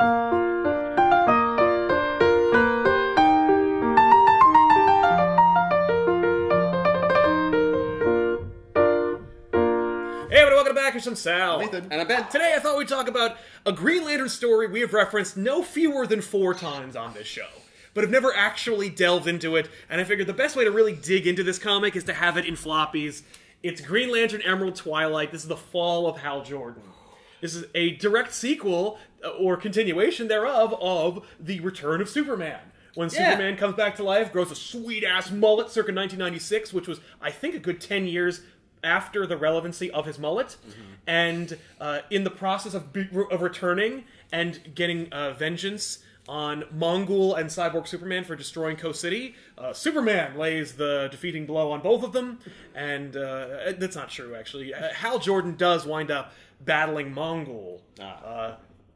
Welcome back. Here's some Sal. Nathan. And I'm Ben. Today I thought we'd talk about a Green Lantern story we have referenced no fewer than 4 times on this show, but have never actually delved into it, and I figured the best way to really dig into this comic is to have it in floppies. It's Green Lantern Emerald Twilight. This is the fall of Hal Jordan. This is a direct sequel, or continuation thereof, of The Return of Superman. When Superman comes back to life, grows a sweet-ass mullet circa 1996, which was, I think, a good 10 years after the relevancy of his mullet, and in the process of returning and getting vengeance on Mongul and Cyborg Superman for destroying Coast City, Superman lays the defeating blow on both of them, and that's not true, actually. Hal Jordan does wind up battling Mongul,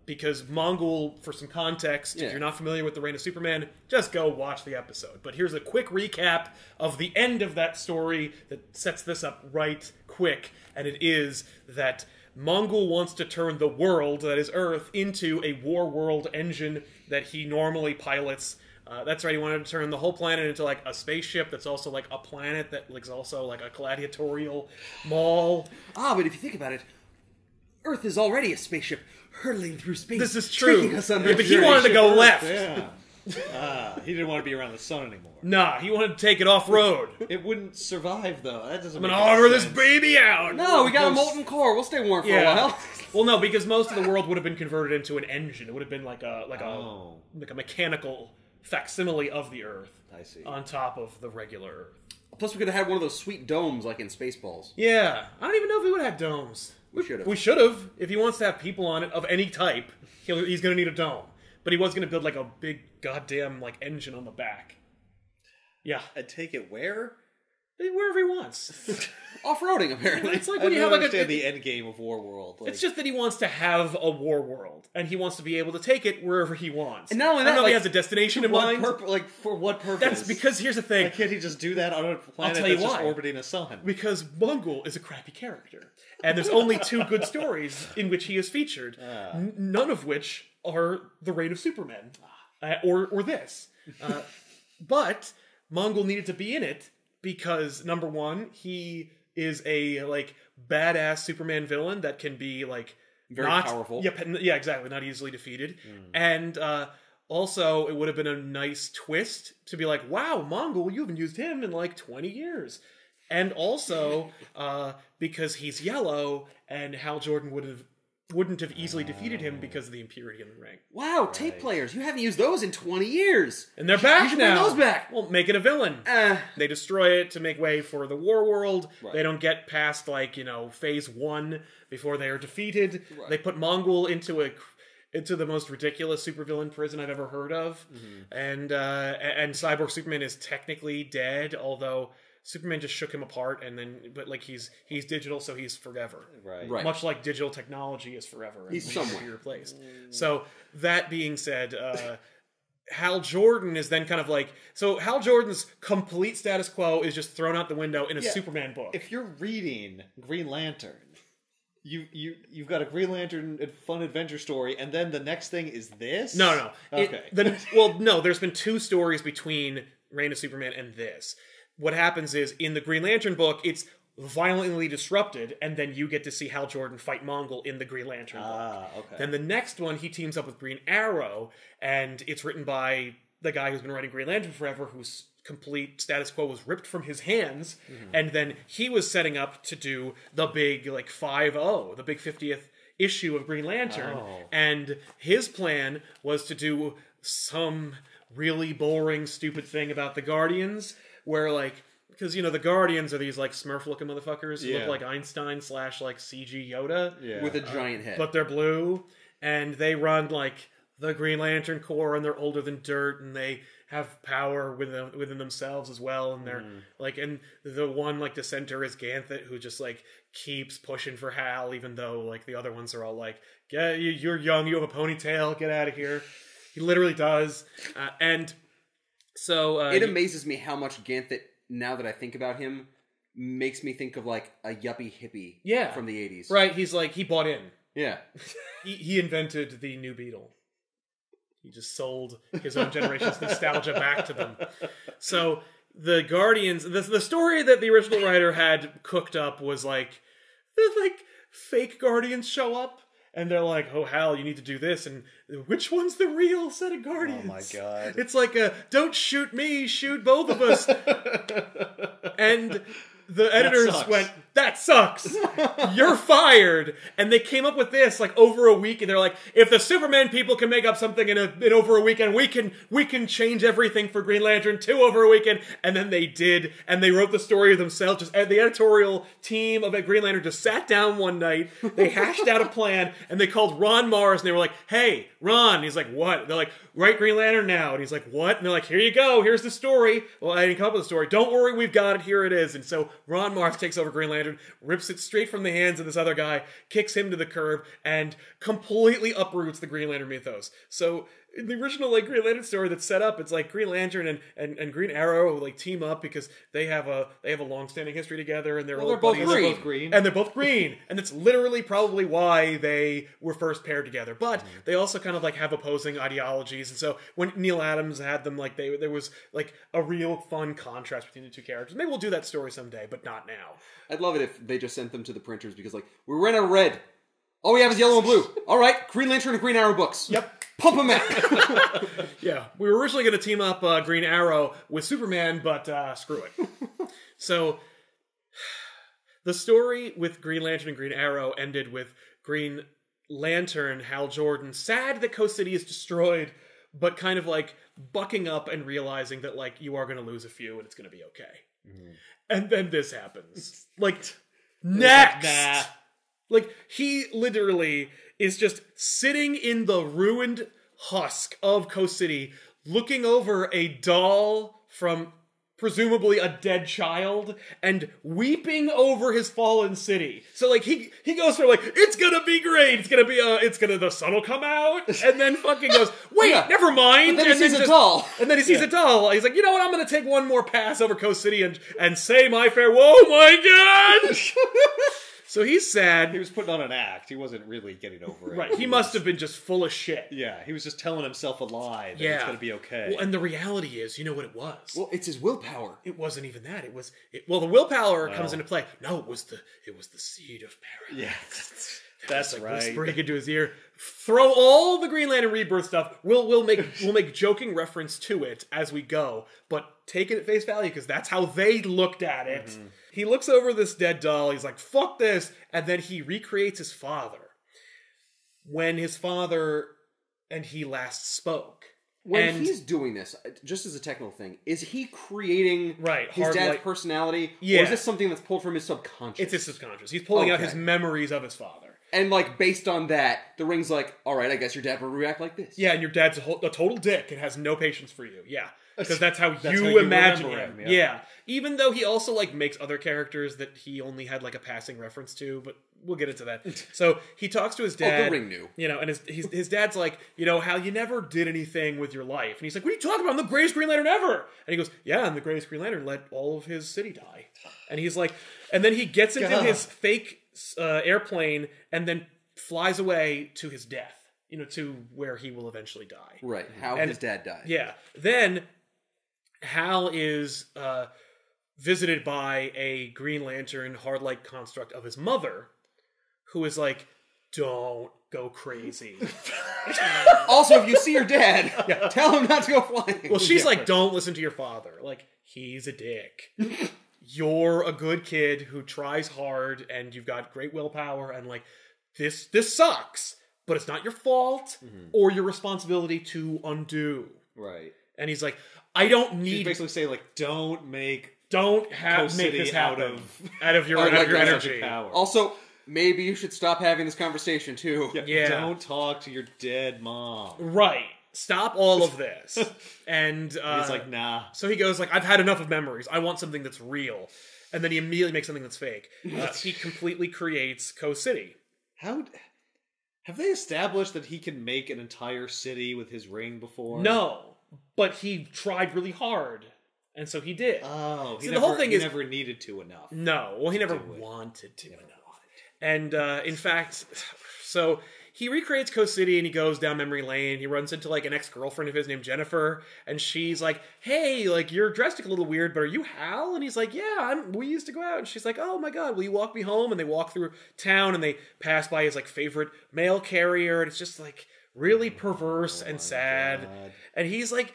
because Mongul, for some context, if you're not familiar with the Reign of Superman, just go watch the episode. But here's a quick recap of the end of that story that sets this up right quick, and it is that Mongul wants to turn the world, that is Earth, into a war world engine that he normally pilots. That's right, he wanted to turn the whole planet into like a spaceship that's also like a planet that is also like a gladiatorial mall. But if you think about it, Earth is already a spaceship hurtling through space. This is true. But he wanted to go left. Yeah. He didn't want to be around the sun anymore. Nah, he wanted to take it off-road. It wouldn't survive, though. That doesn't I'm gonna hover this baby out! No, we got a molten core. We'll stay warm for a while. Well, no, because most of the world would have been converted into an engine. It would have been like a mechanical facsimile of the Earth. I see. On top of the regular Earth. Plus, we could have had one of those sweet domes like in Spaceballs. Yeah. I don't even know if we would have had domes. We should have. We should have. If he wants to have people on it of any type, he's going to need a dome. But he was going to build like a big goddamn like engine on the back. Yeah. And take it where? Wherever he wants. Off-roading, apparently. It's like when you have like the end game of War World. It's just that he wants to have a war world, and he wants to be able to take it wherever he wants. And not only that, I don't know if he has a destination in mind. For what purpose? That's because here's the thing. Why can't he just do that on a planet that's just orbiting a sun? Because Mongul is a crappy character, and there's only 2 good stories in which he is featured, none of which are the Reign of Superman, or this. But Mongul needed to be in it because, number one, he is a like badass Superman villain that can be like very powerful. Yeah, exactly, not easily defeated, and also it would have been a nice twist to be like, wow, Mongul, you haven't used him in like 20 years. And also, because he's yellow, and Hal Jordan wouldn't have easily defeated him because of the impurity in the ring. Wow, tape players. You haven't used those in 20 years. And they're back now. You should bring those back. Well, make it a villain. They destroy it to make way for the war world. Right. They don't get past, like, phase 1 before they are defeated. Right. They put Mongul into the most ridiculous supervillain prison I've ever heard of. And Cyborg Superman is technically dead, although Superman just shook him apart, but like he's digital, so he's forever. Right. Much like digital technology is forever. He's somewhere. Be replaced. So that being said, Hal Jordan is then kind of like, so Hal Jordan's complete status quo is just thrown out the window in a Superman book. If you're reading Green Lantern, you've got a Green Lantern fun adventure story, and then the next thing is this? No. Okay. There's been 2 stories between Reign of Superman and this. What happens is, in the Green Lantern book, it's violently disrupted, and then you get to see Hal Jordan fight Mongul in the Green Lantern book. Okay. Then the next one, he teams up with Green Arrow, and it's written by the guy who's been writing Green Lantern forever, whose complete status quo was ripped from his hands, and then he was setting up to do the big, like, 5-0, the big 50th issue of Green Lantern, and his plan was to do some really boring, stupid thing about the Guardians, where, like, because, the Guardians are these, like, Smurf-looking motherfuckers who look like Einstein / like CG Yoda. With a giant head. But they're blue, and they run, like, the Green Lantern Corps, and they're older than dirt, and they have power within themselves as well, and they're, like, and the one, like, dissenter is Ganthet, who just, like, keeps pushing for Hal, even though, like, the other ones are all like, you're young, you have a ponytail, get out of here. He literally does, and... So it amazes me how much Ganthet, now that I think about him, makes me think of like a yuppie hippie from the 80s. Right, he's like, he bought in. Yeah. he invented the New Beetle. He just sold his own generation's nostalgia back to them. So the Guardians, the story that the original writer had cooked up was like, fake Guardians show up. And they're like, oh, Hal, you need to do this. And which one's the real set of Guardians? Oh, my God. It's like, don't shoot me, shoot both of us. And the editors went, that sucks. You're fired. And they came up with this, like, over a week. And they're like, if the Superman people can make up something in over a weekend, we can change everything for Green Lantern 2 over a weekend. And then they did. And they wrote the story themselves. Just the editorial team of Green Lantern just sat down one night. They hashed out a plan. And they called Ron Mars. And they were like, hey, Ron. And he's like, what? And they're like, write Green Lantern now. And he's like, what? And they're like, here you go. Here's the story. Well, I didn't come up with the story. Don't worry. We've got it. Here it is. And so Ron Mars takes over Green Lantern, rips it straight from the hands of this other guy, kicks him to the curb, and completely uproots the Green Lantern mythos. So in the original Green Lantern story that's set up, it's like Green Lantern and Green Arrow team up because they have a long-standing history together, and they're both green. And they're both green. And that's literally probably why they were first paired together. But they also kind of have opposing ideologies. And so when Neil Adams had them, there was a real fun contrast between the two characters. Maybe we'll do that story someday, but not now. I'd love it if they just sent them to the printers because we ran out of red. All we have is yellow and blue. All right, Green Lantern and Green Arrow books. Yep. Pump them out. Yeah, we were originally going to team up Green Arrow with Superman, but screw it. So, the story with Green Lantern and Green Arrow ended with Green Lantern, Hal Jordan, sad that Coast City is destroyed, but kind of bucking up and realizing that you are going to lose a few and it's going to be okay. Mm-hmm. And then this happens. Next! He literally is just sitting in the ruined husk of Coast City, looking over a doll from presumably a dead child, and weeping over his fallen city. So he goes from it's gonna be great, the sun will come out, and then fucking goes, wait, never mind. But then he sees a doll. And then he sees a doll. He's like, you know what, I'm gonna take one more pass over Coast City and say my farewell. Oh my God! So he's sad. He was putting on an act. He wasn't really getting over it. Right. He must have been just full of shit. Yeah. He was just telling himself a lie that it's going to be okay. Well, and the reality is, you know what it was? Well, it's his willpower. It wasn't even that. The willpower comes into play. No, it was the seed of paradise. Yeah. That's right. Whispering into his ear. Throw all the Green Lantern Rebirth stuff. We'll make joking reference to it as we go, but take it at face value because that's how they looked at it. Mm-hmm. He looks over this dead doll. He's like, fuck this. And then he recreates his father. When his father and he last spoke. When he's doing this, just as a technical thing, is he creating his dad's personality? Yeah. Or is this something that's pulled from his subconscious? It's his subconscious. He's pulling out his memories of his father. And based on that, the Ring's all right, I guess your dad would react like this. Yeah, and your dad's a total dick and has no patience for you. Yeah. Because that's how you imagine him. Yeah. Even though he also makes other characters that he only had a passing reference to, but we'll get into that. So he talks to his dad. Oh, the Ring knew. And his dad's like, Hal, you never did anything with your life. And he's like, what are you talking about? I'm the greatest Green Lantern ever. And he goes, yeah, and the greatest Green Lantern let all of his city die. And he's like, and then he gets into his fake airplane and then flies away to his death. To where he will eventually die. Right. How his dad died. Yeah. Then Hal is visited by a Green Lantern hard-light construct of his mother, who is like, don't go crazy. Also, if you see your dad, tell him not to go flying. Well, she's like, don't listen to your father. He's a dick. You're a good kid who tries hard, and you've got great willpower, and this sucks. But it's not your fault or your responsibility to undo. Right. And he's like, I don't need... She's basically saying, don't make this happen out of your energy. Power. Also, maybe you should stop having this conversation, too. Yeah. Don't talk to your dead mom. Right. Stop all of this. And he's like, nah. So he goes, I've had enough of memories. I want something that's real. And then he immediately makes something that's fake. He completely creates Coast City. Have they established that he can make an entire city with his ring before? No, but he tried really hard, and so he did. Oh, the whole thing is never needed to enough. No, well, he never wanted to enough. And in fact, so he recreates Coast City and he goes down memory lane. He runs into like an ex-girlfriend of his named Jennifer, and she's like, "Hey, like you're dressed a little weird, but are you Hal?" And he's like, "Yeah, we used to go out." And she's like, "Oh my god, will you walk me home?" And they walk through town and they pass by his like favorite mail carrier, and it's just like really perverse and sad. God. And he's like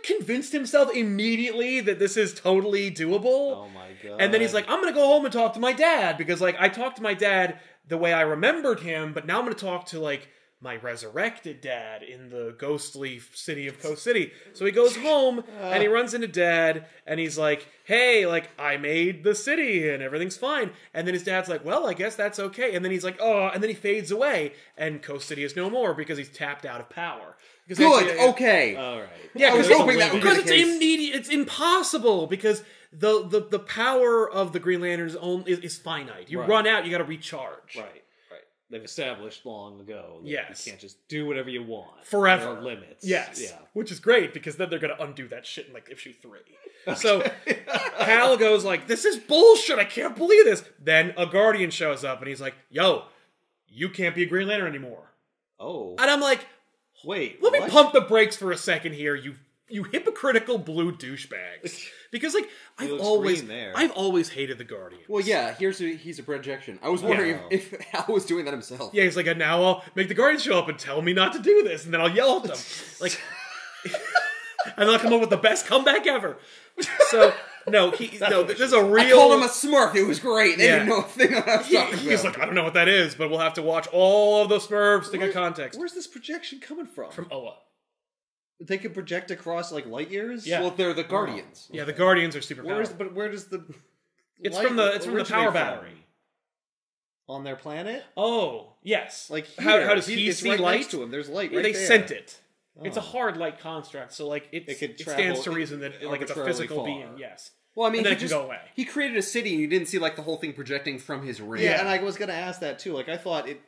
convinced himself immediately that this is totally doable. Oh my god. And then he's like, I'm gonna go home and talk to my dad, because like I talked to my dad the way I remembered him, but now I'm gonna talk to like my resurrected dad in the ghostly city of Coast City. So he goes home and he runs into Dad and he's like, "Hey, like I made the city and everything's fine." And then his dad's like, "Well, I guess that's okay." And then he's like, "Oh," and then he fades away and Coast City is no more because he's tapped out of power. Good. Okay. All right. Yeah, I was hoping that would be the because case. it's immediate. It's impossible because the power of the Green Lantern is finite. You run out, you got to recharge. Right. They've established long ago that you can't just do whatever you want. Forever. There are limits. Yes. Yeah. Which is great, because then they're going to undo that shit in, like, issue 3. Okay. So, Hal goes like, "This is bullshit, I can't believe this." Then a Guardian shows up, and he's like, "Yo, you can't be a Green Lantern anymore." Oh. And I'm like, wait, let me pump the brakes for a second here, you hypocritical blue douchebags. Because, like, I've always hated the Guardians. Well, yeah, he's a projection. I was wondering if Hal was doing that himself. Yeah, he's like, "Now I'll make the Guardians show up and tell me not to do this, and then I'll yell at them." Like, and I'll come up with the best comeback ever. So, this is a real... I called him a Smurf, it was great. They didn't know a thing I was talking about. He's like, "I don't know what that is, but we'll have to watch all of the Smurfs to get context." Where's this projection coming from? From Oa. They can project across like light years. Yeah. Well, they're the Guardians. Yeah, the Guardians are super powerful. Where does the? It's from the power battery on their planet. Oh, yes. Like how does he see right light? Next to him. There's light. They there. sent it. Oh. It's a hard light construct, so like it travel, stands to reason that like it's a physical being. Yes. Well, I mean, and then it can go away. He created a city, and you didn't see like the whole thing projecting from his ring. Yeah, and I was going to ask that too. Like I thought it.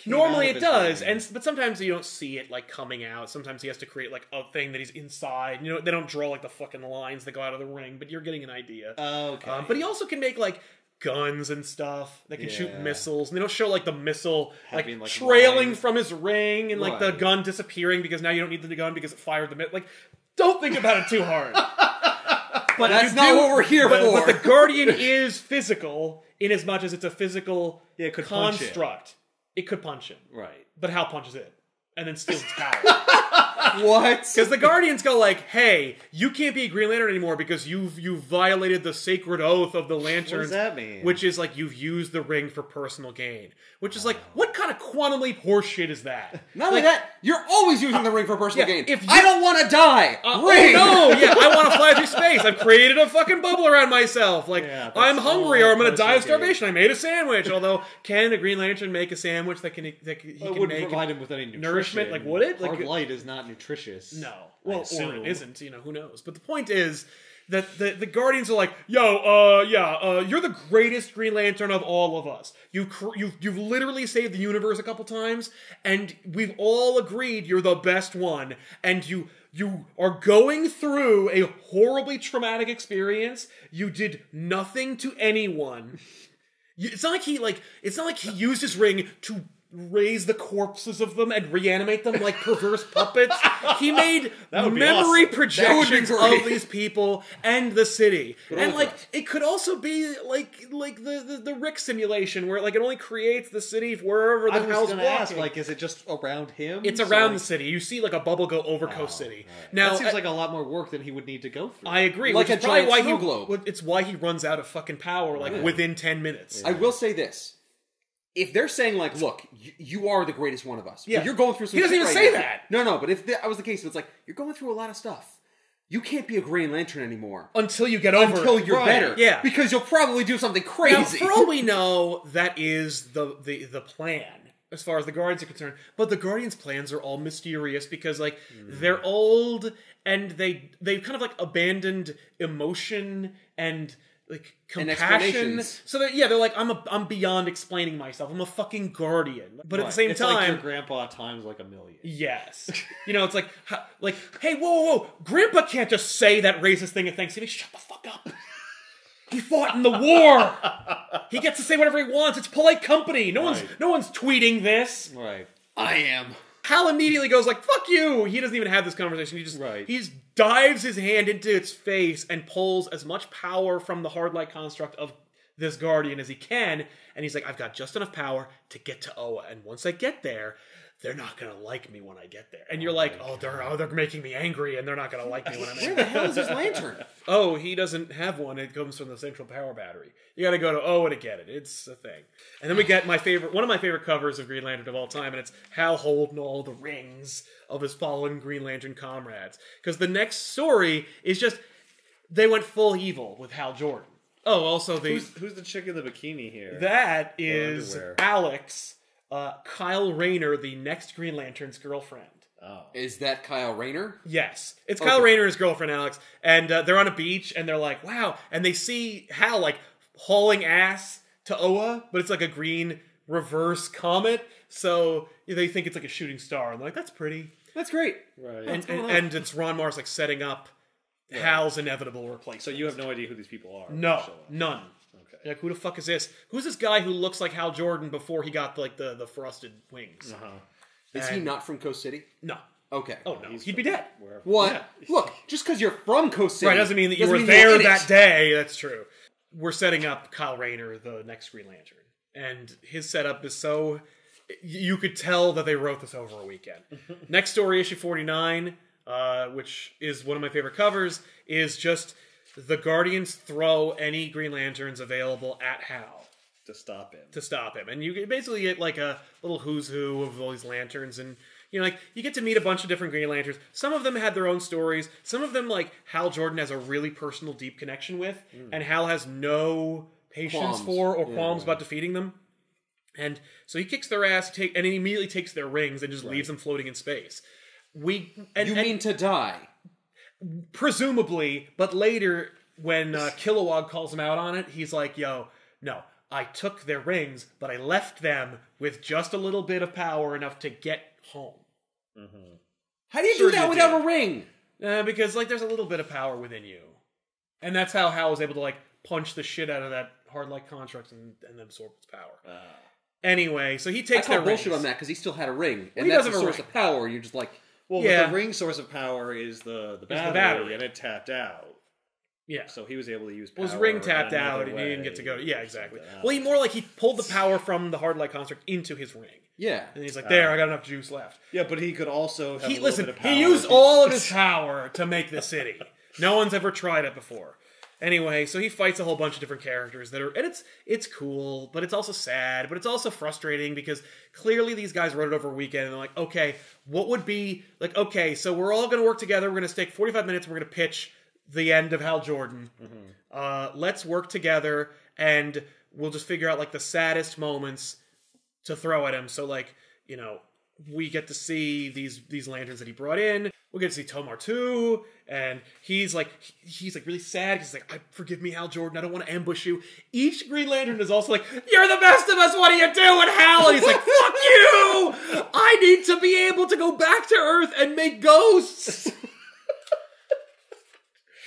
Normally it does, but sometimes you don't see it like coming out. Sometimes he has to create like a thing that he's inside. You know, they don't draw like the fucking lines that go out of the ring, but you're getting an idea. Okay. But he also can make like guns and stuff that can shoot missiles, and they don't show like the missile like trailing from his ring and like the gun disappearing because now you don't need the gun because it fired the missile. Like, don't think about it too hard. But that's not what we're here for. But the Guardian is physical in as much as it's a physical construct. It could punch him. Right. But Hal punches it. And then steals its power. What? Because the Guardians go like, "Hey, you can't be a Green Lantern anymore because you've violated the sacred oath of the Lanterns." What does that mean? Which is like, you've used the ring for personal gain. Which is like, what kind of quantum leap horseshit is that? Not only that, you're always using the ring for personal gain. If I don't want to die! Ring! Oh no! Yeah, I want to fly through space. I've created a fucking bubble around myself. Like, I'm hungry or I'm going to die of starvation. I made a sandwich. Although, can a Green Lantern make a sandwich that he can wouldn't make provide him with any nourishment? Like, would it? Hard light is not nutritious. No. Well, or it isn't. You know, who knows? But the point is that the Guardians are like, "Yo, you're the greatest Green Lantern of all of us. You've literally saved the universe a couple times, and we've all agreed you're the best one. And you are going through a horribly traumatic experience. You did nothing to anyone. It's not like he used his ring to raise the corpses of them and reanimate them like perverse puppets. He made memory projections of these people and the city. And like, it could also be like the Rick simulation where like it only creates the city wherever the hell's walking. Ask, like, is it just around him? It's around the city. You see like a bubble go over Coast City. Right. Now that seems like a lot more work than he would need to go through. I agree. Like a giant snow globe. It's why he runs out of fucking power like within 10 minutes. I will say this. If they're saying, like, "Look, you are the greatest one of us," but you're going through some shit. He doesn't even say that. No, but if that was the case, it's like, you're going through a lot of stuff. You can't be a Green Lantern anymore. Until you get over it. Until you're better. Yeah. Because you'll probably do something crazy. Now, for all we know, that is the plan, as far as the Guardians are concerned. But the Guardians' plans are all mysterious because, like, they're old and they kind of, like, abandoned emotion and... like compassion, so they're like, I'm beyond explaining myself. I'm a fucking guardian, but at the same time, like your grandpa times like a million. Yes, you know, it's like, hey, whoa, Grandpa can't just say that racist thing at Thanksgiving. Shut the fuck up. He fought in the war. He gets to say whatever he wants. It's polite company. No one's tweeting this. Right. I am. Hal immediately goes like, fuck you! He doesn't even have this conversation. He just dives his hand into its face and pulls as much power from the hard light construct of this Guardian as he can. And he's like, I've got just enough power to get to Oa. And once I get there, they're not going to like me when I get there. And you're like, they're making me angry and they're not going to like me when I'm angry. Where the hell is his lantern? Oh, he doesn't have one. It comes from the central power battery. You got to go to Oa to get it. It's a thing. And then we get one of my favorite covers of Green Lantern of all time, and it's Hal holding all the rings of his fallen Green Lantern comrades. Because the next story is just, they went full evil with Hal Jordan. Oh, also who's the chick in the bikini here? That is Alex, Kyle Rayner, the next Green Lantern's girlfriend. Oh. Is that Kyle Rayner? Yes. It's Kyle Rayner and his girlfriend, Alex. And they're on a beach, and they're like, wow. And they see Hal, like, hauling ass to Oa, but it's like a green reverse comet. So they think it's like a shooting star. And they're like, that's pretty. That's great. Right. And it's Ron Mars, like, setting up Hal's inevitable replacement. So you have no idea who these people are? No. None. Okay. Like, who the fuck is this? Who's this guy who looks like Hal Jordan before he got, like, the frosted wings? Is he not from Coast City? No. Okay. Oh, no. He'd be dead. What? Yeah. Look, just because you're from Coast City... Right, doesn't mean that you were there that day. That's true. We're setting up Kyle Rayner, the next Green Lantern. And his setup is so... You could tell that they wrote this over a weekend. Next story, issue 49, which is one of my favorite covers, is just the Guardians throw any Green Lanterns available at Hal. To stop him. And you basically get like a little who's who of all these lanterns. And, you know, like, you get to meet a bunch of different Green Lanterns. Some of them had their own stories. Some of them, like, Hal Jordan has a really personal, deep connection with. And Hal has no patience for or qualms about defeating them. And so he kicks their ass, and he immediately takes their rings and just leaves them floating in space. You mean to die? Presumably, but later, when Kilowog calls him out on it, he's like, yo, no, I took their rings, but I left them with just a little bit of power enough to get home. How do you do that without a ring? Because, like, there's a little bit of power within you. And that's how Hal was able to, like, punch the shit out of that hard light construct and absorb its power. Anyway, so he takes their rings. I call bullshit on that because he still had a ring. And that's a source of power. You're just like... Well, the ring source of power is the battery, and it tapped out. Yeah. So he was able to use power. Well, his ring tapped out, and he didn't get to go... Yeah, exactly. Well, he pulled the power from the hard light construct into his ring. Yeah. And he's like, there, I got enough juice left. Yeah, but he could also have a little bit of power. He used all of his power to make this city. No one's ever tried it before. Anyway, so he fights a whole bunch of different characters and it's cool, but it's also sad, but it's also frustrating because clearly these guys wrote it over a weekend and they're like, okay, what would be like, okay, so we're all going to work together, we're going to take 45 minutes, we're going to pitch the end of Hal Jordan. Let's work together and we'll just figure out like the saddest moments to throw at him. So like, you know, we get to see these lanterns that he brought in. We'll get to see Tomar too, and he's like really sad because he's like, forgive me, Hal Jordan, I don't want to ambush you. Each Green Lantern is also like, you're the best of us, what are you doing, Hal? And he's like, fuck you! I need to be able to go back to Earth and make ghosts!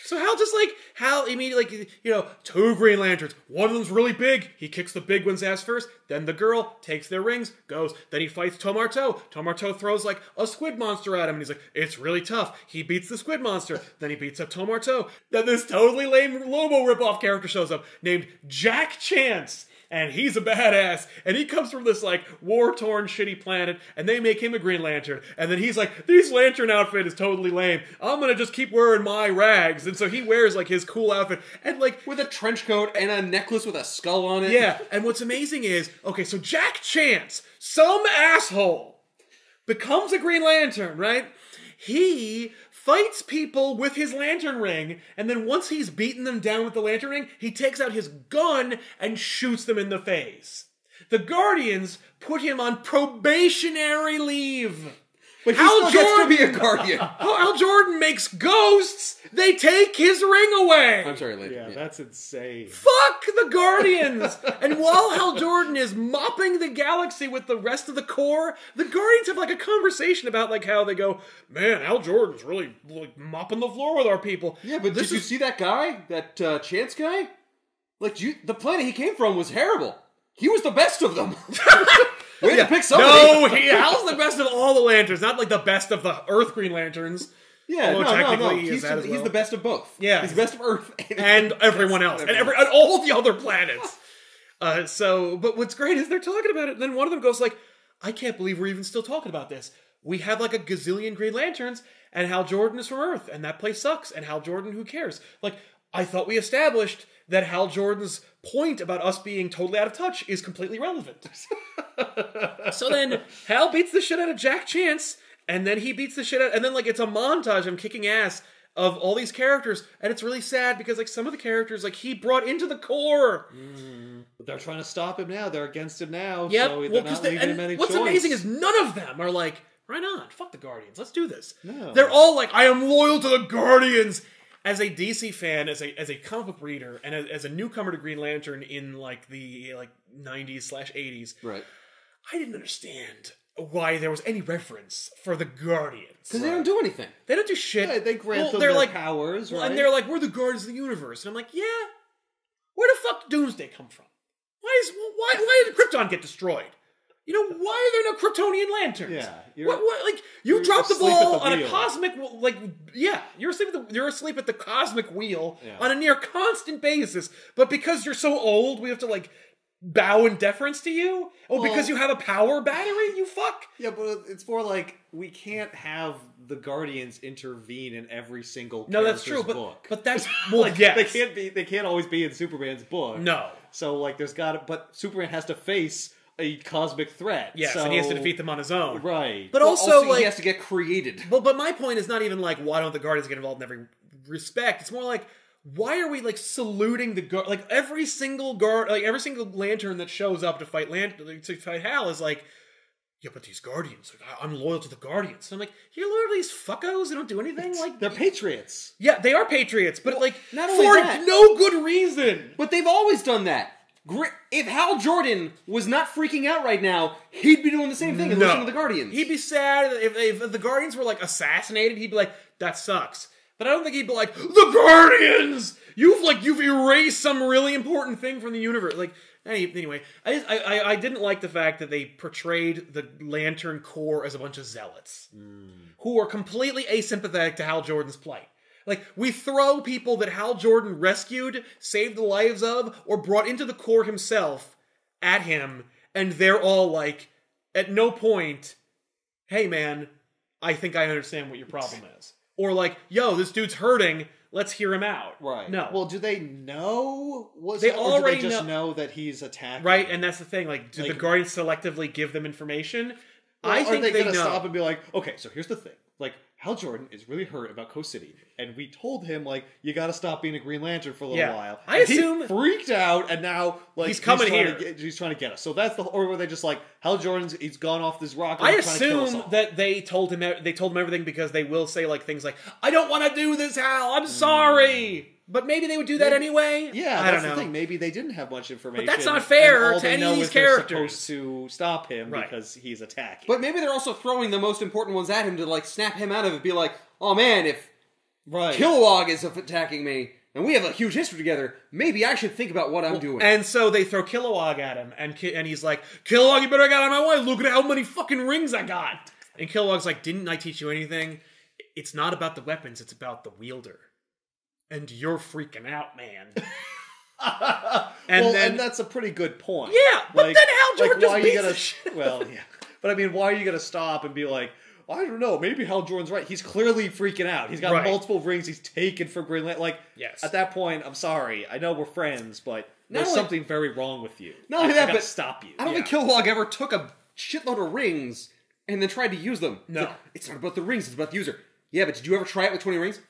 So Hal immediately, you know, 2 Green Lanterns. One of them's really big. He kicks the big one's ass first. Then the girl takes their rings, goes. Then he fights Tomarto. Tomarto throws like a squid monster at him. And he's like, it's really tough. He beats the squid monster. Then he beats up Tomarto. Then this totally lame Lobo ripoff character shows up named Jack Chance. And he's a badass. And he comes from this, like, war-torn, shitty planet. And they make him a Green Lantern. And then he's like, this lantern outfit is totally lame. I'm gonna just keep wearing my rags. And so he wears, like, his cool outfit. And, like... with a trench coat and a necklace with a skull on it. Yeah. And what's amazing is, okay, so Jack Chance, some asshole, becomes a Green Lantern, right? He fights people with his lantern ring, and then once he's beaten them down with the lantern ring, he takes out his gun and shoots them in the face. The Guardians put him on probationary leave. But he still gets to be a Guardian. Hal Jordan makes ghosts. They take his ring away. I'm sorry, lady. Yeah, that's insane. Fuck the Guardians. And while Hal Jordan is mopping the galaxy with the rest of the Corps, the Guardians have like a conversation about like how they go, man, Hal Jordan's really like mopping the floor with our people. Yeah, but did you see that guy? That Chance guy? Like, the planet he came from was terrible. He was the best of them. Way to pick somebody. No, Hal's the best of all the Lanterns, not like the best of the Earth Green Lanterns. Yeah, no. He's the best of both. Yeah. He's the best of Earth. And everyone else. And all the other planets. But what's great is they're talking about it, and then one of them goes like, I can't believe we're even still talking about this. We have like a gazillion Green Lanterns, and Hal Jordan is from Earth, and that place sucks, and Hal Jordan, who cares? Like, I thought we established that Hal Jordan's point about us being totally out of touch is completely relevant. So then Hal beats the shit out of Jack Chance, and then he beats the shit out, and then like it's a montage of him kicking ass of all these characters, and it's really sad because like some of the characters like he brought into the core. But they're trying to stop him now. They're against him now. Yep. So they're not leaving him any what's choice. amazing is none of them are like, right on, fuck the Guardians, let's do this. No. They're all like, I am loyal to the Guardians. As a DC fan, as a comic book reader, and as a newcomer to Green Lantern in like the 90s/80s, right? I didn't understand why there was any reference for the Guardians. Because they don't do anything. They don't do shit. Yeah, they grant them their powers, right? And they're like, we're the Guardians of the Universe. And I'm like, yeah? Where the fuck did Doomsday come from? Why did Krypton get destroyed? You know, why are there no Kryptonian lanterns? Yeah. Like, you dropped the ball on a cosmic, like, yeah, you're asleep at the cosmic wheel on a near constant basis, but because you're so old, we have to, like, bow in deference to you? Oh, because you have a power battery, you fuck? Yeah, but it's more like, we can't have the Guardians intervene in every single character's book. But that's, well, like, yes. They can't always be in Superman's book. No. So, like, but Superman has to face a cosmic threat. Yes, and he has to defeat them on his own. Right. But also like, he has to get created. But my point is not even like, why don't the Guardians get involved in every respect? It's more like, why are we like saluting the like every single lantern that shows up to fight Hal is like, yeah, but these Guardians, like, I'm loyal to the Guardians. And I'm like, you're loyal to these fuckos? They don't do anything? Like, they're patriots. Yeah, they are patriots, but like, not only for that, no good reason. But they've always done that. If Hal Jordan was not freaking out right now, he'd be doing the same thing and listening to the Guardians. He'd be sad if the Guardians were like assassinated. He'd be like, that sucks. But I don't think he'd be like, the Guardians! You've erased some really important thing from the universe. Like, anyway, I didn't like the fact that they portrayed the Lantern Corps as a bunch of zealots who are completely asympathetic to Hal Jordan's plight. Like, we throw people that Hal Jordan rescued, saved the lives of, or brought into the Corps himself at him, and they're all like, at no point, hey man, I think I understand what your problem is. Or like, yo, this dude's hurting, let's hear him out. Right. No. Well, do they know? Or do they just know that he's attacking? Right, and that's the thing. Like, do the Guardians selectively give them information? Well, I think they know. Gonna stop and be like, okay, so here's the thing. Like, Hal Jordan is really hurt about Coast City, and we told him, like, you gotta stop being a Green Lantern for a little while. I assume... He freaked out, and now, like, he's coming here. He's trying to get us. So that's the... Or were they just like, Hal Jordan's, he's gone off this rock, and I he's trying to kill us assume all. that they told him everything because they will say, like, things like, I don't want to do this, Hal, I'm sorry! But maybe they would do that anyway? Yeah, I don't that's know. the thing. Maybe they didn't have much information. But that's not fair to any of these characters. They're supposed to stop him because he's attacking. But maybe they're also throwing the most important ones at him to, like, snap him out of it. Be like, oh man, if Kilowog is attacking me, and we have a huge history together, maybe I should think about what I'm doing. And so they throw Kilowog at him, and he's like, Kilowog, you better get out of my way, look at how many fucking rings I got! And Kilowog's like, didn't I teach you anything? It's not about the weapons, it's about the wielder. And you're freaking out, man. And that's a pretty good point. Yeah, but then Hal Jordan just beats the shit. Well, yeah. But I mean, why are you going to stop and be like, I don't know, maybe Hal Jordan's right. He's clearly freaking out. He's got multiple rings he's taken for Green Lantern. Like, at that point, I'm sorry. I know we're friends, but there's something very wrong with you. Not only that, but stop you. I don't think Kilowog ever took a shitload of rings and then tried to use them. No. It's not about the rings, it's about the user. Yeah, but did you ever try it with 20 rings?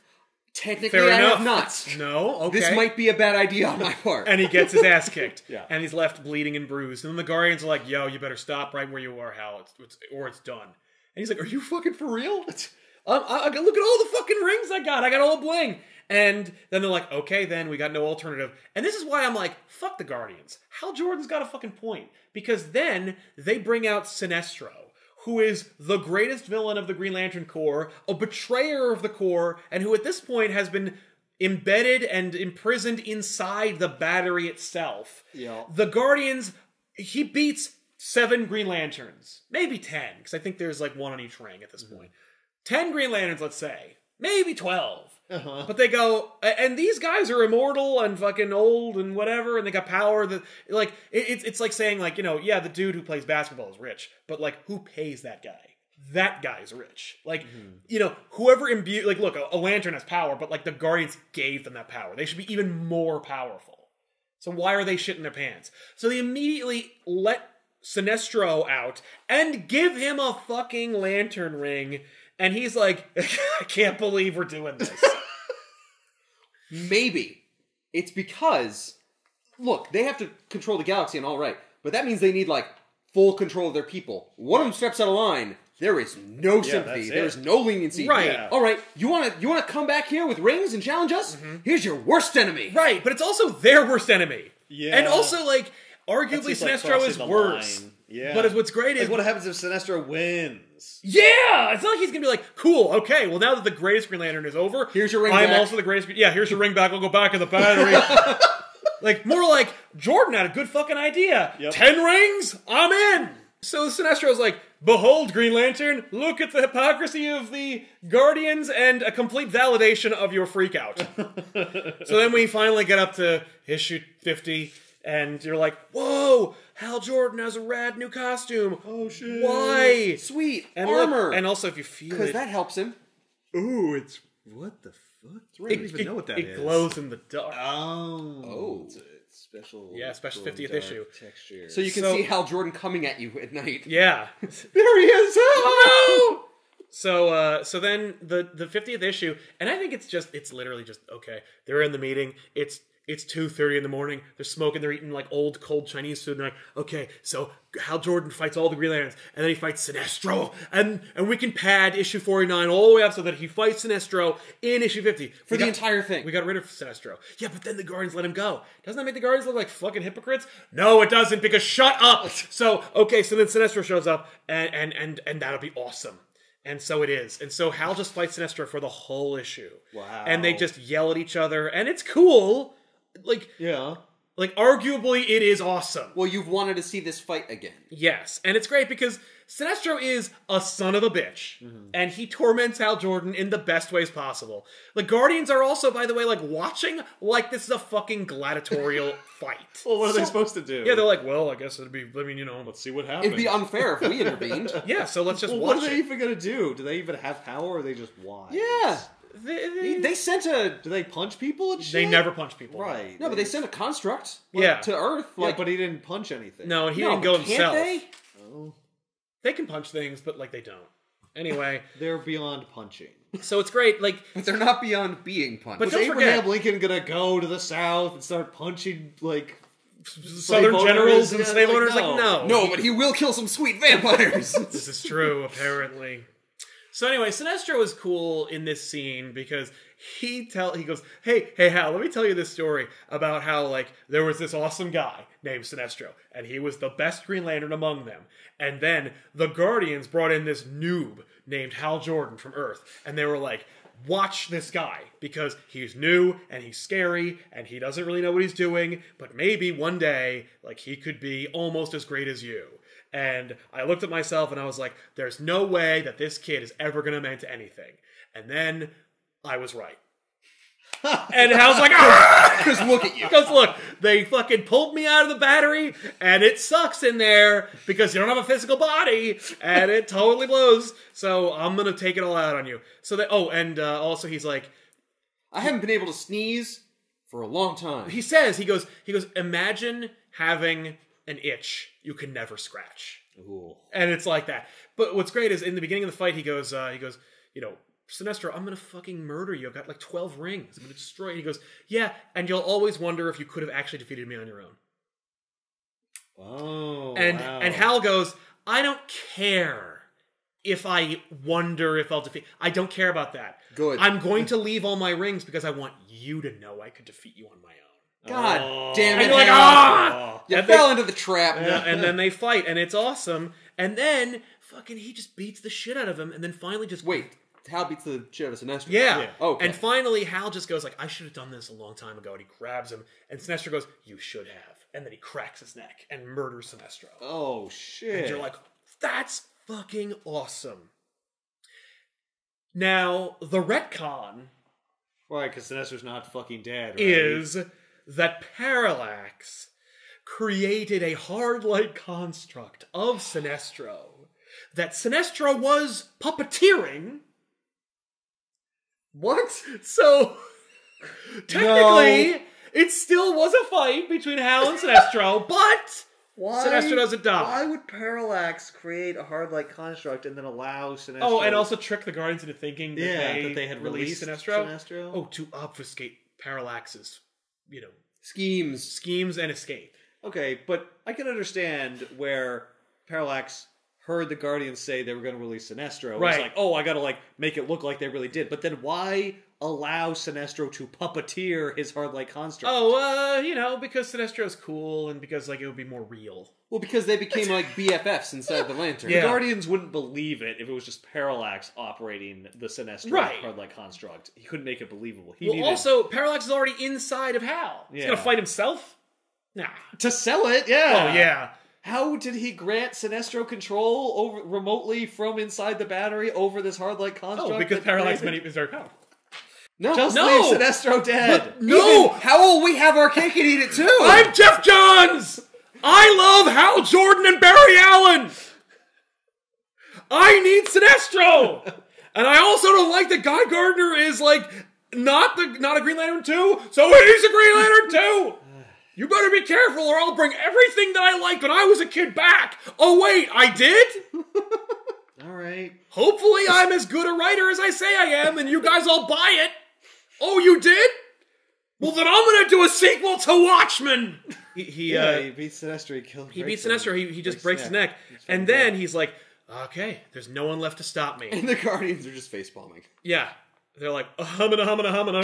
Technically, Fair I enough. have not. No, okay. This might be a bad idea on my part. And he gets his ass kicked. Yeah. And he's left bleeding and bruised. And then the Guardians are like, yo, you better stop right where you are, Hal, or it's done. And he's like, are you fucking for real? Look at all the fucking rings I got all the bling. And then they're like, okay, then we got no alternative. And this is why I'm like, fuck the Guardians. Hal Jordan's got a fucking point. Because then they bring out Sinestro, who is the greatest villain of the Green Lantern Corps, a betrayer of the Corps, and who at this point has been embedded and imprisoned inside the battery itself. Yeah. The Guardians, he beats 7 Green Lanterns, maybe 10, because I think there's like one on each ring at this point. 10 Green Lanterns, let's say, maybe 12. But they go, and these guys are immortal and fucking old and whatever, and they got power. That like it's like saying like, you know, yeah, the dude who plays basketball is rich, but like who pays that guy? That guy's rich. Like, you know, whoever imbued, like, look, a lantern has power, but like the Guardians gave them that power. They should be even more powerful. So why are they shitting their pants? So they immediately let Sinestro out and give him a fucking lantern ring. And he's like, I can't believe we're doing this. Maybe. It's because, look, they have to control the galaxy and all right, but that means they need, like, full control of their people. One of them steps out of line, there is no sympathy. There is no leniency. Right. Yeah. All right, you want to come back here with rings and challenge us? Here's your worst enemy. Right, but it's also their worst enemy. Yeah. And also, like, arguably Sinestro is worse. Yeah. But what's great is... Like, what happens if Sinestro wins? Yeah! It's not like he's gonna be like, cool, okay, well now that the greatest Green Lantern is over, here's your ring I'm back. also the greatest... Yeah, here's your ring back, I'll go back in the battery. Like, more like, Jordan had a good fucking idea. Yep. 10 rings? I'm in! So Sinestro's like, behold, Green Lantern, look at the hypocrisy of the Guardians and a complete validation of your freakout. So then we finally get up to issue 50, and you're like, whoa, Hal Jordan has a rad new costume. Oh, shit. Why? Sweet. And armor. Look, and also, if you feel it... Because that helps him. Ooh, it's... What the fuck? I don't even know what that is. It glows in the dark. Oh. It's special... Yeah, special 50th issue. Texture. So you can see Hal Jordan coming at you at night. Yeah. There he is! Oh, no! So then the 50th issue, and I think it's literally just, okay, they're in the meeting, it's 2:30 in the morning, they're smoking, they're eating like old, cold Chinese food, and they're like, okay, so Hal Jordan fights all the Green Lanterns, and then he fights Sinestro, and we can pad issue 49 all the way up so that he fights Sinestro in issue 50. For the entire thing. We got rid of Sinestro. Yeah, but then the Guardians let him go. Doesn't that make the Guardians look like fucking hypocrites? No, it doesn't, because shut up! So, okay, so then Sinestro shows up, and that'll be awesome. And so it is. And so Hal just fights Sinestro for the whole issue. Wow. And they just yell at each other, and it's cool. Like, yeah. Like, arguably, it is awesome. Well, you've wanted to see this fight again. Yes, and it's great because Sinestro is a son of a bitch, and he torments Hal Jordan in the best ways possible. The Guardians are also, by the way, like, watching like this is a fucking gladiatorial fight. Well, what are they supposed to do? Yeah, they're like, well, I guess it'd be, I mean, you know. Let's see what happens. It'd be unfair if we intervened. Yeah, so let's just watch What are they even going to do? Do they even have power, or are they just wise? Yeah. They sent a... Do they punch people and shit? They never punch people. Right. No, but they sent a construct to Earth. Like, but he didn't punch anything. No, and he didn't go himself. Can't they? Oh. They can punch things, but, like, they don't. Anyway. They're beyond punching. So it's great, like... But they're not beyond being punched. But Was Abraham Lincoln gonna go to the South and start punching, like... Southern generals and slave owners? No. Like, no. No, but he will kill some sweet vampires. This is true, apparently. So anyway, Sinestro is cool in this scene because he goes, hey Hal, let me tell you this story about how, like, there was this awesome guy named Sinestro, and he was the best Green Lantern among them. And then the Guardians brought in this noob named Hal Jordan from Earth, and they were like, watch this guy, because he's new, and he's scary, and he doesn't really know what he's doing, but maybe one day, like, he could be almost as great as you. And I looked at myself and I was like, there's no way that this kid is ever going to amount to anything. And then I was right. And I was like, because look at you. Because look, they fucking pulled me out of the battery, and it sucks in there because you don't have a physical body, and it totally blows. So I'm going to take it all out on you. So that, also he's like, I haven't been able to sneeze for a long time. He goes, imagine having an itch you can never scratch. Ooh. And it's like that. But what's great is in the beginning of the fight, he goes, you know, Sinestro, I'm going to fucking murder you. I've got like 12 rings. I'm going to destroy you. He goes, yeah, and you'll always wonder if you could have actually defeated me on your own. Oh, and Hal goes, I don't care if I wonder if I'll defeat. I don't care about that. Good. I'm going to leave all my rings because I want you to know I could defeat you on my own. God damn it. And you're like, ah! You fell into the trap. Yeah, and then they fight, and it's awesome. And then, fucking, he just beats the shit out of him, and then finally just... Wait, Hal beats the shit out of Sinestro. Yeah. Okay. And finally, Hal just goes like, I should have done this a long time ago. And he grabs him. And Sinestro goes, you should have. And then he cracks his neck and murders Sinestro. Oh, shit. And you're like, that's fucking awesome. Now, the retcon... Right, because Sinestro's not fucking dead, right? Is that Parallax created a hard-light construct of Sinestro that Sinestro was puppeteering. What? So, technically, it still was a fight between Hal and Sinestro, but Sinestro doesn't die. Why would Parallax create a hard-light construct and then allow Sinestro... Oh, and also trick the Guardians into thinking that, that they had released Sinestro? Oh, to obfuscate Parallax's, schemes and escape. Okay, but I can understand where Parallax heard the Guardians say they were going to release Sinestro. Right. It's like, oh, I got to make it look like they really did. But then why allow Sinestro to puppeteer his hard-light construct? Oh, because Sinestro's cool and because it would be more real. Well, because they became BFFs inside the Lantern. The Guardians wouldn't believe it if it was just Parallax operating the Sinestro hard-light construct. He couldn't make it believable. Also, Parallax is already inside of Hal. He's going to fight himself? Nah. To sell it, yeah. Oh, yeah. How did he grant Sinestro control remotely from inside the battery over this hard-light construct? Oh, because Parallax is very powerful. No, leave Sinestro dead. No! How will we have our cake and eat it too? I'm Jeff Johns! I love Hal Jordan and Barry Allen! I need Sinestro! And I also don't like that Guy Gardner is, not a Green Lantern 2, so he's a Green Lantern 2! You better be careful or I'll bring everything that I liked when I was a kid back! Oh wait, I did? Alright. Hopefully I'm as good a writer as I say I am and you guys all buy it! Oh, you did? Well, then I'm gonna do a sequel to Watchmen! He beats Sinestro. He beats Sinestro. He just breaks his neck. And then he's like, okay, there's no one left to stop me. And the Guardians are just face-palming. Yeah. They're like, humana.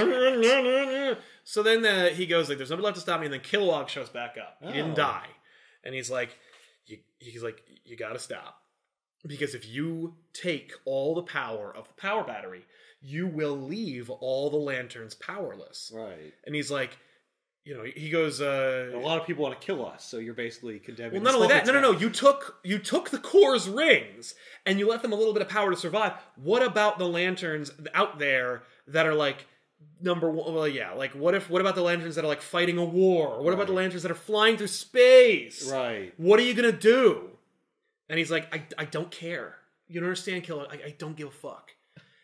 So then he goes, there's nobody left to stop me. And then Kilowog shows back up. He didn't die. And he's like, you gotta stop. Because if you take all the power of the power battery, you will leave all the lanterns powerless. Right. And he's like, he goes... a lot of people want to kill us, so you're basically condemning... Well, not only that, no. You took the Corps' rings, and you left them a little bit of power to survive. What about the lanterns out there that are number one? Well, yeah, what about the lanterns that are fighting a war? What about the lanterns that are flying through space? Right. What are you gonna do? And he's like, I don't care. You don't understand, Killer. I don't give a fuck.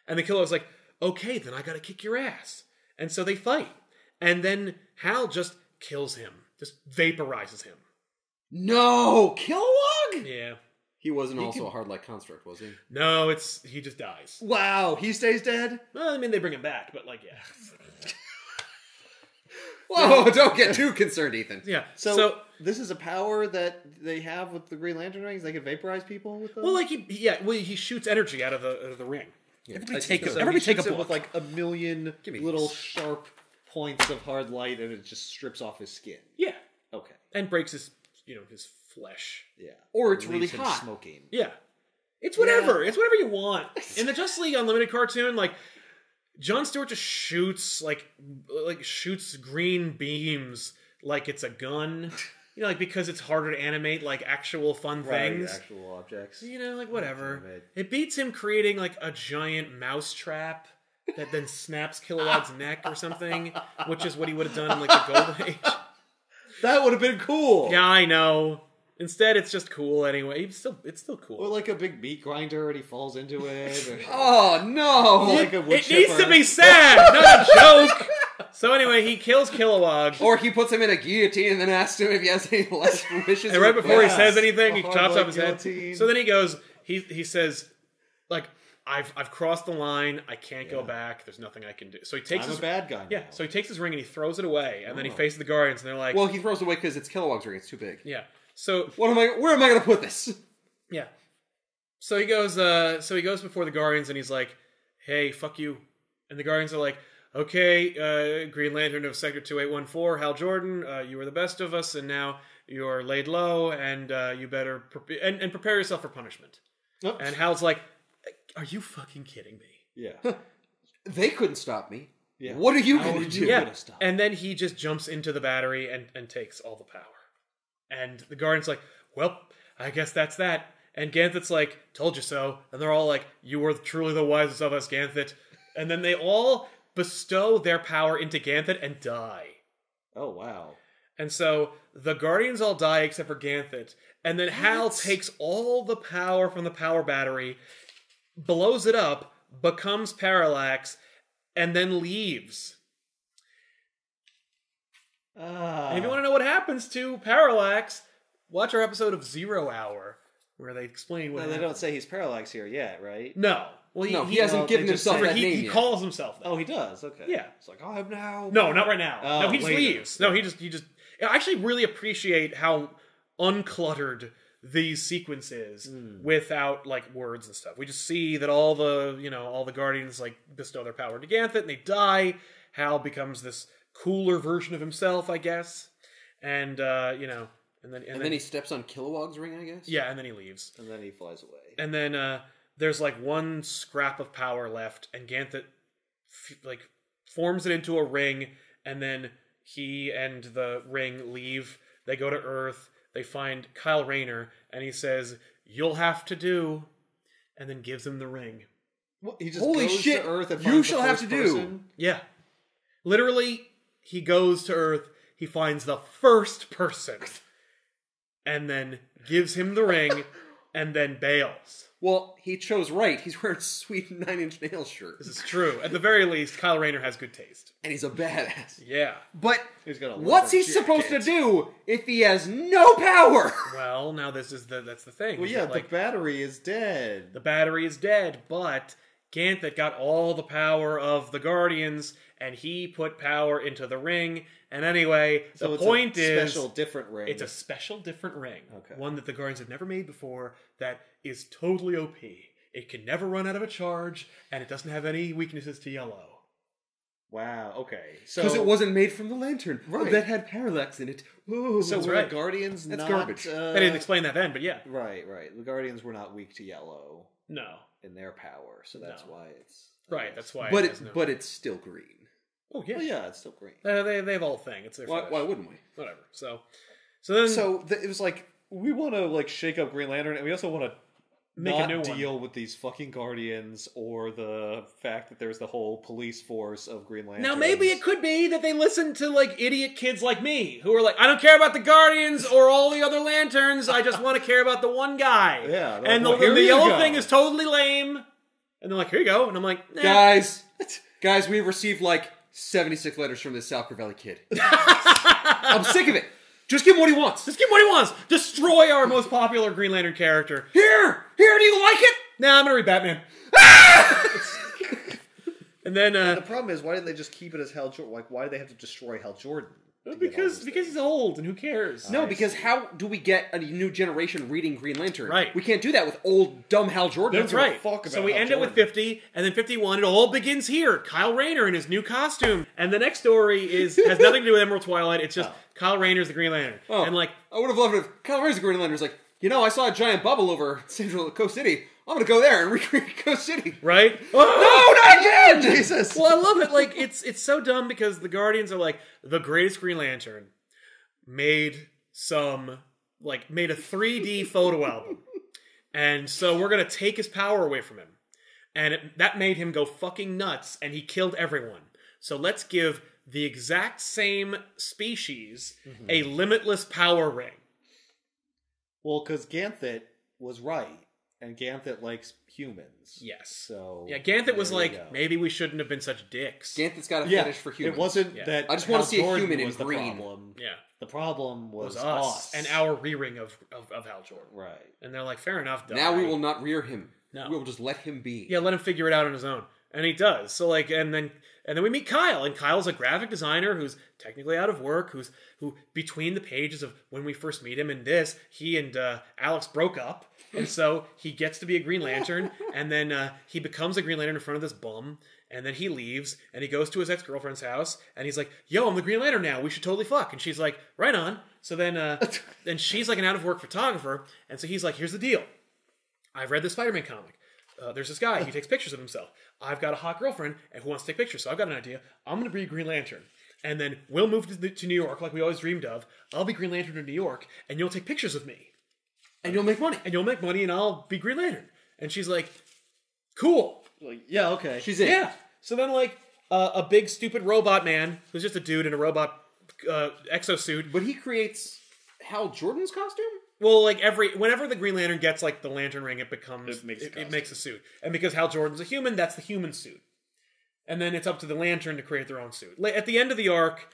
And the Killer's like, okay, then I gotta kick your ass. And so they fight. And then Hal just kills him. Just vaporizes him. No! Kilowog? Yeah. He wasn't also a hard-light construct, was he? No, he just dies. Wow, he stays dead? Well, I mean, they bring him back, but yeah. Whoa, don't get too concerned, Ethan. Yeah. So this is a power that they have with the Green Lantern rings? They can vaporize people with them? Well, he shoots energy out of the ring. Yeah. Everybody take a book. With a million little sharp points of hard light, and it just strips off his skin. Yeah. Okay. And breaks his flesh. Yeah. Or it's really hot. Smoking. Yeah. It's whatever. Yeah. It's whatever you want. In the Justice League Unlimited cartoon, Jon Stewart just shoots shoots green beams like it's a gun. Because it's harder to animate actual fun things. Actual objects. Whatever. It beats him creating a giant mouse trap that then snaps Kilowog's neck or something, which is what he would have done in the Golden Age. That would have been cool. Yeah, I know. Instead, it's just cool anyway. It's still cool. Or a big meat grinder and he falls into it. Or... Oh, no! It needs to be sad, not a joke! So anyway, he kills Kilowog. Or he puts him in a guillotine and then asks him if he has any less wishes. And right before he says anything, he chops off his head. So then he goes, he says, I've crossed the line. I can't go back. There's nothing I can do. So he takes I'm a bad guy now. Yeah, so he takes his ring and he throws it away. And then he faces the Guardians and they're like... Well, he throws it away because it's Kilowog's ring. It's too big. Yeah. So where am I going to put this? Yeah. So he goes before the Guardians and he's like, hey, fuck you. And the Guardians are like, okay, Green Lantern of Sector 2814, Hal Jordan, you were the best of us and now you're laid low and you better prepare yourself for punishment. Oh. And Hal's like, are you fucking kidding me? Yeah. They couldn't stop me. Yeah. What are you going to do? Yeah. And then he just jumps into the battery and takes all the power. And the Guardian's like, well, I guess that's that. And Ganthett's like, told you so. And they're all like, you were truly the wisest of us, Ganthet. And then they all bestow their power into Ganthet and die. Oh, wow. And so the Guardians all die except for Ganthet. And then Hal takes all the power from the power battery, blows it up, becomes Parallax, and then leaves. And if you want to know what happens to Parallax, watch our episode of 0 Hour, where they explain what they don't say he's Parallax here yet, right? No. Well, he hasn't given himself that name He yet. calls himself that. Oh, he does? Okay. Yeah. It's like, I'm now... No, not right now. Oh, no, he just later. leaves. No, he just... I actually really appreciate how uncluttered these sequences without, like, words and stuff. We just see that all the Guardians, like, bestow their power to Ganthet, and they die. Hal becomes this cooler version of himself, I guess. And, And then he steps on Kilowog's ring, I guess? Yeah, and then he leaves. And then he flies away. And then there's like one scrap of power left, and Ganthet forms it into a ring, and then he and the ring leave. They go to Earth. They find Kyle Rayner, and he says, "You'll have to do," and then gives him the ring. What? He just Holy goes shit! to Earth and You finds shall the have to first do. person? Yeah. Literally, he goes to Earth, he finds the first person, and then gives him the ring, and then bails. Well, he chose right. He's wearing a sweet 9 Inch Nails shirt. This is true. At the very least, Kyle Rayner has good taste. And he's a badass. Yeah. But He's got a what's he leather supposed to jacket. do if he has no power? Well, now that's the thing. Well, yeah, Like, the battery is dead. the battery is dead, but Ganthet got all the power of the Guardians, and he put power into the ring. And anyway, So the it's point a is... special different ring. It's a special different ring. Okay. One that the Guardians have never made before that is totally OP. It can never run out of a charge, and it doesn't have any weaknesses to yellow. Wow, okay. Because it wasn't made from the lantern Right. that had parallax in it. Ooh. So That's were right. the Guardians That's not... garbage. They didn't explain that then, but yeah. Right. The Guardians were not weak to yellow No. in their power, so that's No. why it's... Right, that's why but it has no... but it's still green. Oh, yeah. Well, yeah, it's still green. They have all thing. It's their Why fetish. wouldn't we? Whatever. So then... So it was like, we want to like shake up Green Lantern, and we also want to Make not a new one. deal with these fucking Guardians or the fact that there's the whole police force of Green Lantern. Now, maybe it could be that they listen to, like, idiot kids like me, who are like, I don't care about the Guardians or all the other Lanterns, I just want to care about the one guy. Yeah, they're And like, the well, here you yellow go. thing is totally lame. And they're like, here you go. And I'm like, nah. Guys, we've received like 76 letters from this Sal Crivelli kid. I'm sick of it. Just give him what he wants. Just give him what he wants. Destroy our most popular Green Lantern character. Here, do you like it? Nah, I'm gonna read Batman. And then, The problem is, why didn't they just keep it as Hal Jordan? Like, why do they have to destroy Hal Jordan? to get all because these he's old and who cares? No, because how do we get a new generation reading Green Lantern? Right. We can't do that with old, dumb Hal Jordan. That's right. fuck So about we Hal end it with Jordan. 50, and then 51. It all begins here. Kyle Rayner in his new costume, and the next story has nothing to do with Emerald Twilight. It's just Kyle Rayner's the Green Lantern, Oh, and like I would have loved it if Kyle Rayner's the Green Lantern was like, I saw a giant bubble over Central Coast City. I'm gonna go there and recreate Coast City. right. No, not again! Jesus. Well, I love it. Like it's so dumb because the Guardians are like the greatest Green Lantern made a 3D photo album, and so we're gonna take his power away from him, and that made him go fucking nuts, and he killed everyone. So let's give the exact same species a limitless power ring. Well, because Ganthet was right, and Ganthet likes humans. Yes. So Yeah, Ganthet was there you like, go. maybe we shouldn't have been such dicks. Ganthet's got a Yeah, fetish for humans. it wasn't Yeah. that. I just wanna Hal see a Jordan human in was the green. problem. Yeah. The problem was It was us and our re-ring of Hal Jordan. Right. And they're like, fair enough, Doug. Now we will not rear him. No. We will just let him be. Yeah, let him figure it out on his own. And he does. So like, and then we meet Kyle, and Kyle's a graphic designer who's technically out of work, who between the pages of when we first meet him and this, he and Alex broke up, and so he gets to be a Green Lantern, and then he becomes a Green Lantern in front of this bum, and then he leaves, and he goes to his ex-girlfriend's house, and he's like, yo, I'm the Green Lantern now, we should totally fuck. And she's like, right on. So then she's like an out-of-work photographer, and so he's like, here's the deal. I've read the Spider-Man comic. there's this guy. He takes pictures of himself. I've got a hot girlfriend and who wants to take pictures. So I've got an idea. I'm going to be Green Lantern. And then we'll move to New York like we always dreamed of. I'll be Green Lantern in New York, and you'll take pictures of me. And you'll make money. And I'll be Green Lantern. And she's like, cool. Like, yeah, okay. She's in. Yeah. So then, like, a big, stupid robot man, who's just a dude in a robot exosuit. But he creates Hal Jordan's costume? Well, like, whenever the Green Lantern gets, like, the lantern ring, it makes a suit. And because Hal Jordan's a human, that's the human suit. And then it's up to the Lantern to create their own suit. At the end of the arc,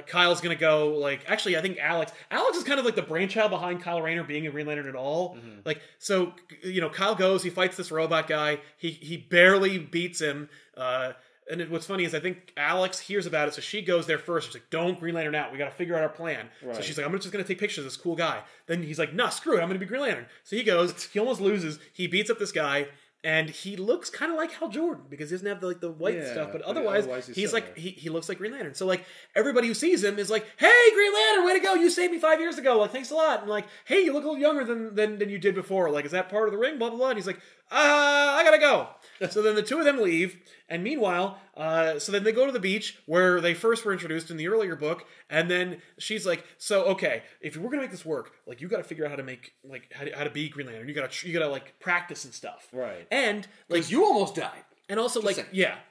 Kyle's gonna go, like... Actually, I think Alex is kind of like the brainchild behind Kyle Rayner being a Green Lantern at all. Mm-hmm. Like, so, you know, Kyle goes, he fights this robot guy, he barely beats him, and what's funny is I think Alex hears about it, so she goes there first. She's like, don't Green Lantern out, we gotta figure out our plan. Right. So she's like, I'm just gonna take pictures of this cool guy. Then he's like, nah, screw it, I'm gonna be Green Lantern. So he goes, he almost loses, he beats up this guy, and he looks kind of like Hal Jordan because he doesn't have the white stuff, but otherwise he's like he looks like Green Lantern. So like everybody who sees him is like, "Hey, Green Lantern, way to go! You saved me 5 years ago. Like, thanks a lot." And like, "Hey, you look a little younger than you did before. Like, is that part of the ring?" Blah blah blah. And he's like, I gotta go." So then the two of them leave, and meanwhile, so then they go to the beach where they first were introduced in the earlier book, and then she's like, "So okay, if we're gonna make this work, like you got to figure out how to make how to be Green Lantern. You gotta like practice and stuff, right? And like you almost died, and also like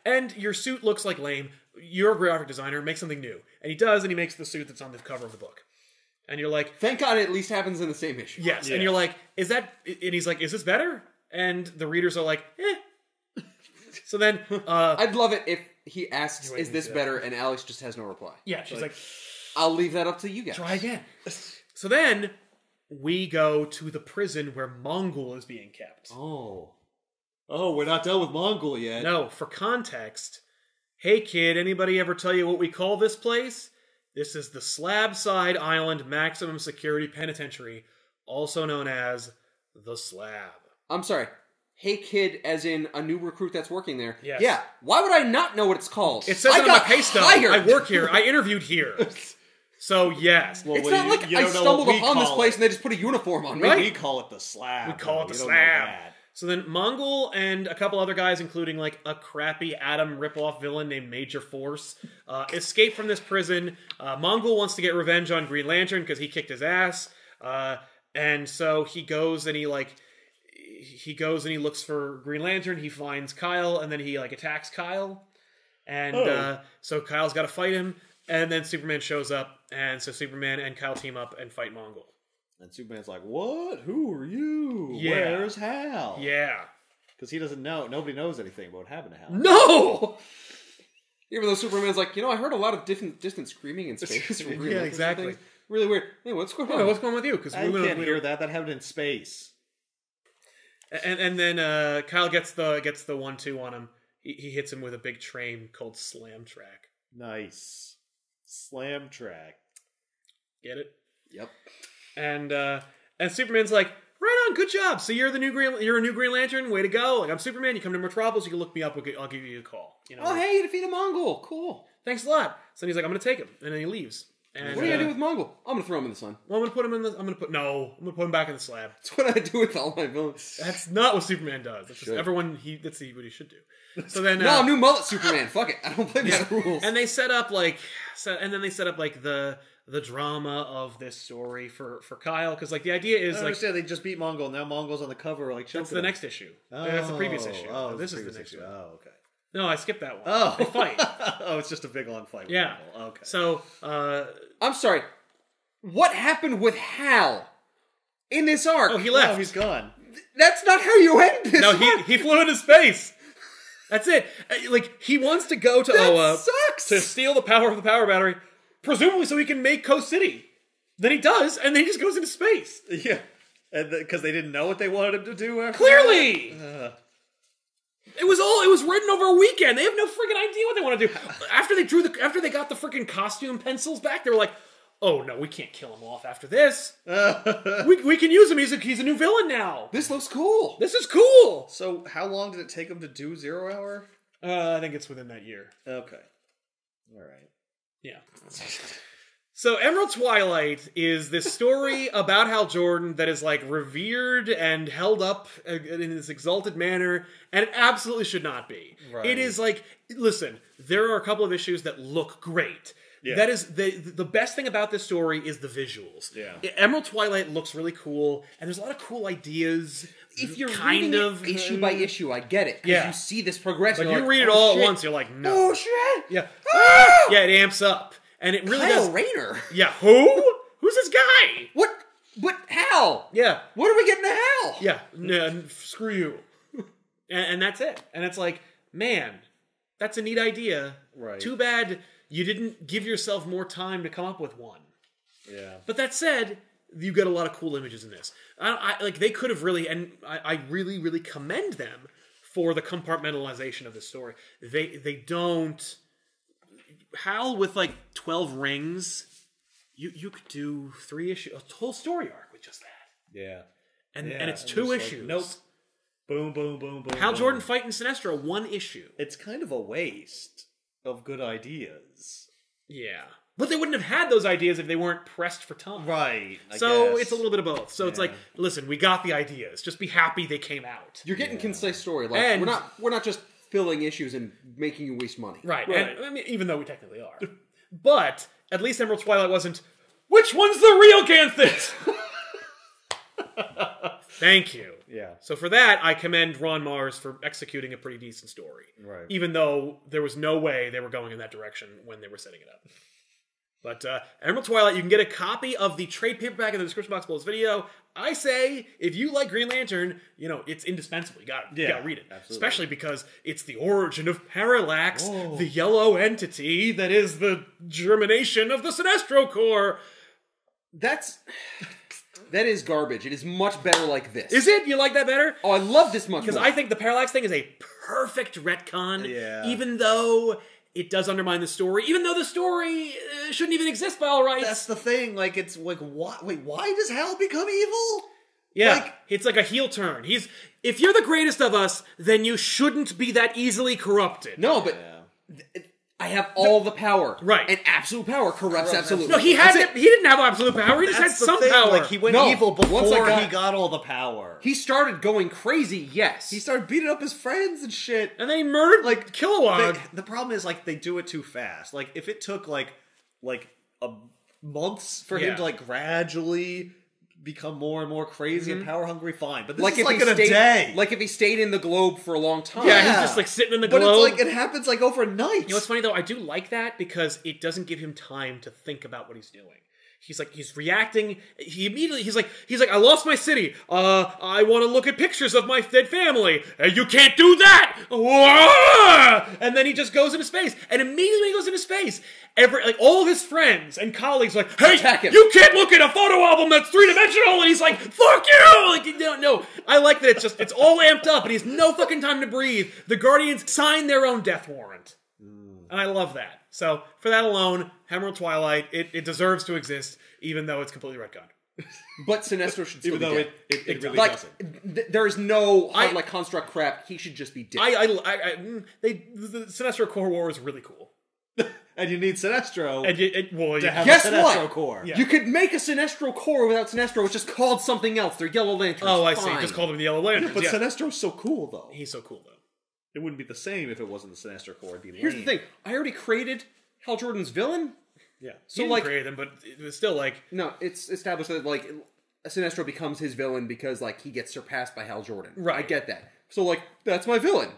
and your suit looks like lame. You're a graphic designer, make something new." And he does, and he makes the suit that's on the cover of the book. And you're like, thank God it at least happens in the same issue. Yes, and you're like, is that? And he's like, is this better? And the readers are like, eh. So then... I'd love it if he asks, is this better? And Alex just has no reply. Yeah, she's like... I'll leave that up to you guys. Try again. So then, we go to the prison where Mongul is being kept. Oh, we're not done with Mongul yet. No, for context, hey kid, anybody ever tell you what we call this place? This is the Slab-Side Island Maximum Security Penitentiary, also known as the Slab. I'm sorry. Hey kid, as in a new recruit that's working there. Yes. Yeah. Why would I not know what it's called? It says it on my pay stub. I work here. I interviewed here. So yes. Well, it's not like I stumbled upon this place and they just put a uniform on me. Right? We call it the Slab. We call it the Slab. So then Mongul and a couple other guys, including like a crappy Atom ripoff villain named Major Force, escape from this prison. Mongul wants to get revenge on Green Lantern because he kicked his ass. And so he goes and he looks for Green Lantern. He finds Kyle, and then he like attacks Kyle, and so Kyle's got to fight him. And then Superman shows up, and so Superman and Kyle team up and fight Mongul. And Superman's like, "What? Who are you? Yeah. Where's Hal?" Yeah, because he doesn't know. Nobody knows anything about what happened to Hal. No. Even though Superman's like, I heard a lot of distant screaming in space. Yeah, exactly. Really weird. Hey, what's going on? What's going on with you? Because I can't hear that. That happened in space. And then Kyle gets the 1-2 on him. He hits him with a big train called Slam Track. Nice. Slam Track. Get it? Yep. And Superman's like, right on, good job. So you're a new Green Lantern. Way to go! Like, I'm Superman. You come to Metropolis. You can look me up. I'll give you a call. Oh, hey, you defeated Mongul. Cool. Thanks a lot. So then he's like, I'm gonna take him, and then he leaves. And, what are you gonna do with Mongul? I'm gonna throw him in the sun. Well, I'm gonna put him back in the slab. That's what I do with all my villains. That's not what Superman does. That's just that's what he should do. So then, no, new mullet Superman. Fuck it, I don't play by the rules. And they set up the drama of this story for Kyle, because like the idea is they just beat Mongul. Now Mongul's on the cover. Like that's the next issue. That's the previous issue. Oh, this is the next issue. Oh, okay. No, I skipped that one. Oh, they fight. It's just a big long fight. Yeah. With okay. So, I'm sorry. What happened with Hal in this arc? Oh, he left. No, he's gone. That's not how you end this. No, he flew into space. That's it. Like he wants to go to Oa to steal the power of the power battery, presumably so he can make Coast City. Then he does, and then he just goes into space. Yeah, and because they didn't know what they wanted him to do. After Clearly. It was written over a weekend. They have no freaking idea what they want to do. After they got the freaking costume pencils back, they were like, "Oh no, we can't kill him off after this. we can use him. He's a new villain now. This looks cool. This is cool." So, how long did it take him to do 0 Hour? I think it's within that year. Okay, all right, yeah. So Emerald Twilight is this story about Hal Jordan that is like revered and held up in this exalted manner, and it absolutely should not be. Right. It is like, listen, there are a couple of issues that look great. Yeah. That is the best thing about this story is the visuals. Yeah. Emerald Twilight looks really cool, and there's a lot of cool ideas. If you're reading it issue by issue, I get it. Because you see this progression. But you read it all at once, you're like, no. Oh, shit! Yeah. Ah! Yeah, it amps up. And it really Kyle does. Rayner. Yeah, who? Who's this guy? What? But Hal? Yeah. What are we getting to Hal? Yeah, screw you. and that's it. And it's like, man, that's a neat idea. Right. Too bad you didn't give yourself more time to come up with one. Yeah. But that said, you get a lot of cool images in this. Like they could have really, and I really, really commend them for the compartmentalization of this story. They don't. Hal with like 12 rings, you could do 3 issues, a whole story arc with just that. Yeah. And it's 2 issues. Like, nope. Boom, boom, boom, boom. Hal Jordan fighting Sinestro, 1 issue. It's kind of a waste of good ideas. Yeah. But they wouldn't have had those ideas if they weren't pressed for time. Right. So it's a little bit of both. So it's like, listen, we got the ideas. Just be happy they came out. You're getting concise story. Like and we're not just filling issues and making you waste money. Right. And, I mean, even though we technically are. But at least Emerald Twilight wasn't, which one's the real Ganthit? Thank you. Yeah. So for that, I commend Ron Mars for executing a pretty decent story. Right. Even though there was no way they were going in that direction when they were setting it up. But Emerald Twilight, you can get a copy of the trade paperback in the description box below this video. I say, if you like Green Lantern, it's indispensable. You gotta read it. Absolutely. Especially because it's the origin of Parallax, the yellow entity that is the germination of the Sinestro Corps. That is garbage. It is much better like this. Is it? You like that better? Oh, I love this much more. Because I think the Parallax thing is a perfect retcon. Yeah. Even though it does undermine the story, even though the story shouldn't even exist by all rights. That's the thing. Like, it's like, why does Hal become evil? Yeah, it's like a heel turn. If you're the greatest of us, then you shouldn't be that easily corrupted. No, but I have all the power. Right. And absolute power corrupts absolute. No, he didn't have absolute power. He just had some power. Like, he went evil before he got all the power. He started going crazy, yes. He started beating up his friends and shit. And then he murdered, like, Kilowog. The problem is, like, they do it too fast. Like, if it took, like a months for him to, like, gradually become more and more crazy and power hungry, fine. But this is like in a day. Like if he stayed in the globe for a long time. Yeah, he's just like sitting in the globe. But it's like it happens like overnight. You know what's funny though? I do like that because it doesn't give him time to think about what he's doing. He's reacting. He's like, I lost my city. I want to look at pictures of my dead family. You can't do that. And then he just goes into space. And immediately when he goes into space, all of his friends and colleagues are like, hey, you can't look at a photo album that's 3-dimensional. And he's like, fuck you. Like, no. I like that it's all amped up and he has no fucking time to breathe. The Guardians sign their own death warrant. And I love that. So, for that alone, Emerald Twilight, it deserves to exist, even though it's completely retconned. But Sinestro should still be dead. It really doesn't. There is no construct crap. He should just be dead. The Sinestro Corps War is really cool. And you need Sinestro to have a Sinestro Corps. Yeah. You could make a Sinestro Corps without Sinestro, which is called something else. They're Yellow Lanterns. Oh, I see. Just call them the Yellow Lanterns. But Sinestro's so cool, though. He's so cool, though. It wouldn't be the same if it wasn't the Sinestro Corps. It'd be lame. Here's the thing. I already created Hal Jordan's villain. Yeah. So, you didn't create him, but it was still like... No, it's established that, like, Sinestro becomes his villain because, like, he gets surpassed by Hal Jordan. Right. I get that. So, like, that's my villain.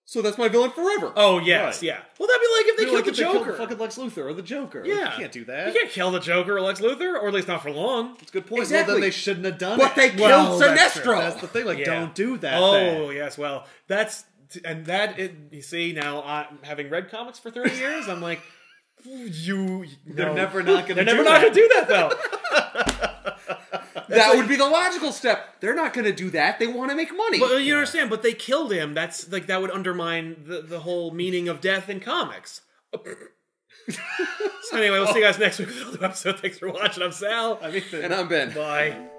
So that's my villain forever. Oh, yes, yeah. Well, that'd be like if they killed the Joker. Fucking Lex Luthor or the Joker. Yeah. You can't do that. You can't kill the Joker or Lex Luthor, or at least not for long. That's a good point. Exactly. Well, then they shouldn't have done but they killed Sinestro. That's the thing. Like, don't do that. Oh, yes. Well, that's... And you see, now, having read comics for 30 years, I'm like, they're never not going to do that, though. That would be the logical step. They're not going to do that. They want to make money. But you understand, but they killed him. That's like, that would undermine the whole meaning of death in comics. So anyway, we'll see you guys next week with another episode. Thanks for watching. I'm Sal. And I'm Ben. Bye.